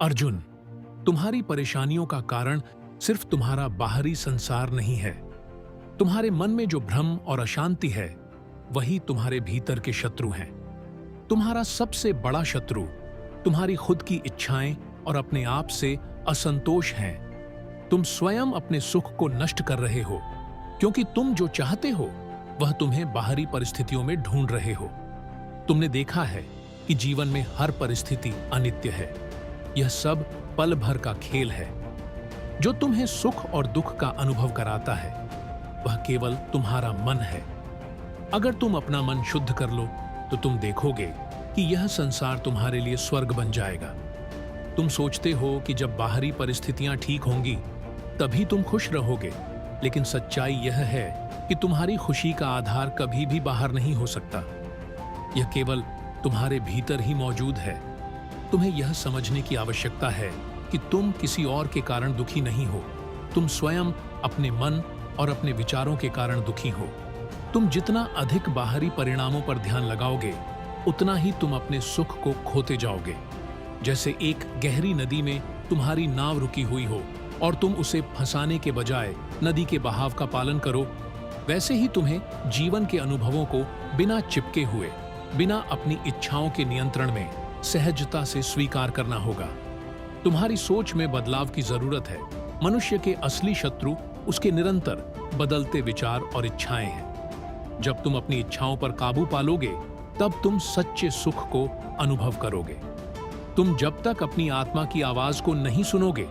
अर्जुन, तुम्हारी परेशानियों का कारण सिर्फ तुम्हारा बाहरी संसार नहीं है। तुम्हारे मन में जो भ्रम और अशांति है, वही तुम्हारे भीतर के शत्रु हैं। तुम्हारा सबसे बड़ा शत्रु तुम्हारी खुद की इच्छाएं और अपने आप से असंतोष हैं। तुम स्वयं अपने सुख को नष्ट कर रहे हो, क्योंकि तुम जो चाहते हो वह तुम्हें बाहरी परिस्थितियों में ढूंढ रहे हो। तुमने देखा है कि जीवन में हर परिस्थिति अनित्य है। यह सब पल भर का खेल है। जो तुम्हें सुख और दुख का अनुभव कराता है, वह केवल तुम्हारा मन है। अगर तुम अपना मन शुद्ध कर लो, तो तुम देखोगे कि यह संसार तुम्हारे लिए स्वर्ग बन जाएगा। तुम सोचते हो कि जब बाहरी परिस्थितियां ठीक होंगी, तभी तुम खुश रहोगे, लेकिन सच्चाई यह है कि तुम्हारी खुशी का आधार कभी भी बाहर नहीं हो सकता। यह केवल तुम्हारे भीतर ही मौजूद है। तुम्हें यह समझने की आवश्यकता है कि तुम किसी और के कारण दुखी नहीं हो। तुम स्वयं अपने मन और अपने विचारों के कारण दुखी हो। तुम जितना अधिक बाहरी परिणामों पर ध्यान लगाओगे, उतना ही तुम अपने सुख को खोते जाओगे। जैसे एक गहरी नदी में तुम्हारी नाव रुकी हुई हो और तुम उसे फंसाने के बजाय नदी के बहाव का पालन करो, वैसे ही तुम्हें जीवन के अनुभवों को बिना चिपके हुए, बिना अपनी इच्छाओं के नियंत्रण में सहजता से स्वीकार करना होगा। तुम्हारी सोच में बदलाव की जरूरत है। मनुष्य के असली शत्रु उसके निरंतर बदलते विचार और इच्छाएं हैं। जब तुम अपनी इच्छाओं पर काबू पालोगे, तब तुम सच्चे सुख को अनुभव करोगे। तुम जब तक अपनी आत्मा की आवाज को नहीं सुनोगे,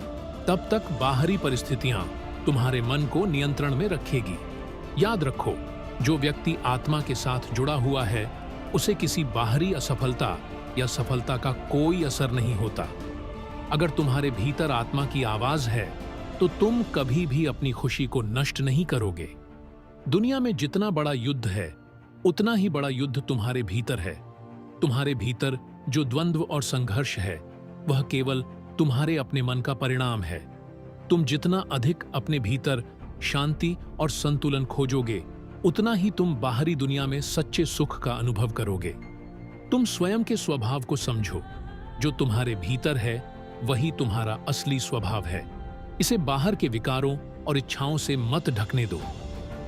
तब तक बाहरी परिस्थितियां तुम्हारे मन को नियंत्रण में रखेगी। याद रखो, जो व्यक्ति आत्मा के साथ जुड़ा हुआ है, उसे किसी बाहरी असफलता या सफलता का कोई असर नहीं होता। अगर तुम्हारे भीतर आत्मा की आवाज है, तो तुम कभी भी अपनी खुशी को नष्ट नहीं करोगे। दुनिया में जितना बड़ा युद्ध है, उतना ही बड़ा युद्ध तुम्हारे भीतर है। तुम्हारे भीतर जो द्वंद्व और संघर्ष है, वह केवल तुम्हारे अपने मन का परिणाम है। तुम जितना अधिक अपने भीतर शांति और संतुलन खोजोगे, उतना ही तुम बाहरी दुनिया में सच्चे सुख का अनुभव करोगे। तुम स्वयं के स्वभाव को समझो। जो तुम्हारे भीतर है, वही तुम्हारा असली स्वभाव है। इसे बाहर के विकारों और इच्छाओं से मत ढकने दो।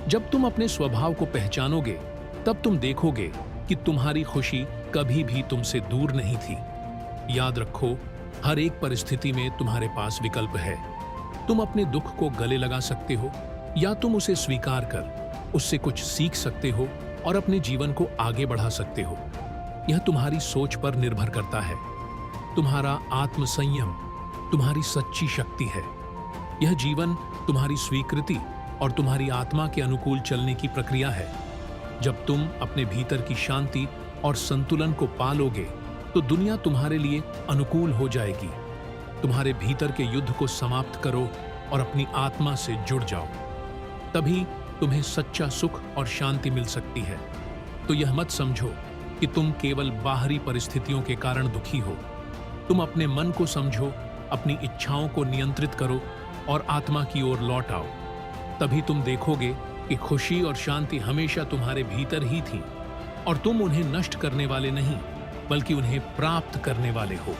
जब तुम अपने स्वभाव को पहचानोगे, तब तुम देखोगे कि तुम्हारी खुशी कभी भी तुमसे दूर नहीं थी। याद रखो, हर एक परिस्थिति में तुम्हारे पास विकल्प है। तुम अपने दुख को गले लगा सकते हो, या तुम उसे स्वीकार कर उससे कुछ सीख सकते हो और अपने जीवन को आगे बढ़ा सकते हो। यह तुम्हारी सोच पर निर्भर करता है। तुम्हारा आत्मसंयम तुम्हारी सच्ची शक्ति है। यह जीवन तुम्हारी स्वीकृति और तुम्हारी आत्मा के अनुकूल चलने की प्रक्रिया है। जब तुम अपने भीतर की शांति और संतुलन को पालोगे, तो दुनिया तुम्हारे लिए अनुकूल हो जाएगी। तुम्हारे भीतर के युद्ध को समाप्त करो और अपनी आत्मा से जुड़ जाओ। तभी तुम्हें सच्चा सुख और शांति मिल सकती है। तो यह मत समझो कि तुम केवल बाहरी परिस्थितियों के कारण दुखी हो। तुम अपने मन को समझो, अपनी इच्छाओं को नियंत्रित करो और आत्मा की ओर लौट आओ। तभी तुम देखोगे कि खुशी और शांति हमेशा तुम्हारे भीतर ही थी, और तुम उन्हें नष्ट करने वाले नहीं, बल्कि उन्हें प्राप्त करने वाले हो।